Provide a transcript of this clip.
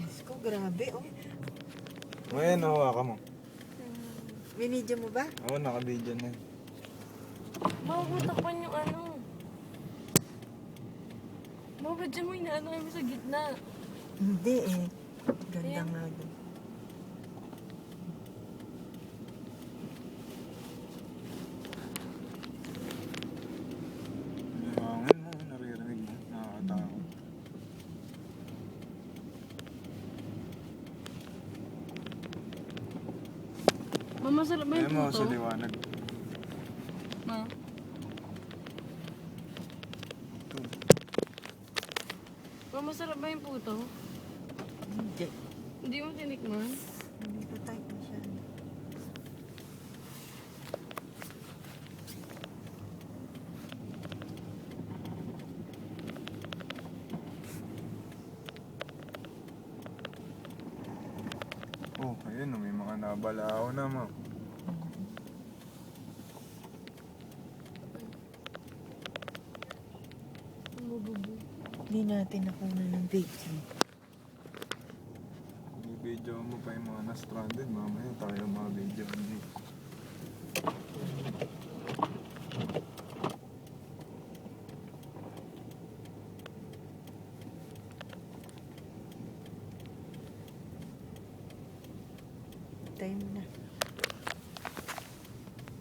Diyos ko, grabe oh. Ngayon, hawakan mo. Binidyo mo ba? Oo, naka-video na. Mabutakpan yung ano. Mabadya mo inaano kami sa gitna. Hindi eh. Ganda Ayan. nga doon. Yung hangin mo, naririnig mo. Nakakatakot. Mama, sarap ba Ayan yung mo puto? sa liwanag. Ma? Ito. Mama, sarap ba yung puto? Hindi. Hindi mo tinikman? Hindi ko type masyado. Oh, ayun, may mga nabalao na mo. Mabubu. Hindi natin nakuha ng video. I-video mo pa yung mga na-stranded. Mamaya tayo mga video.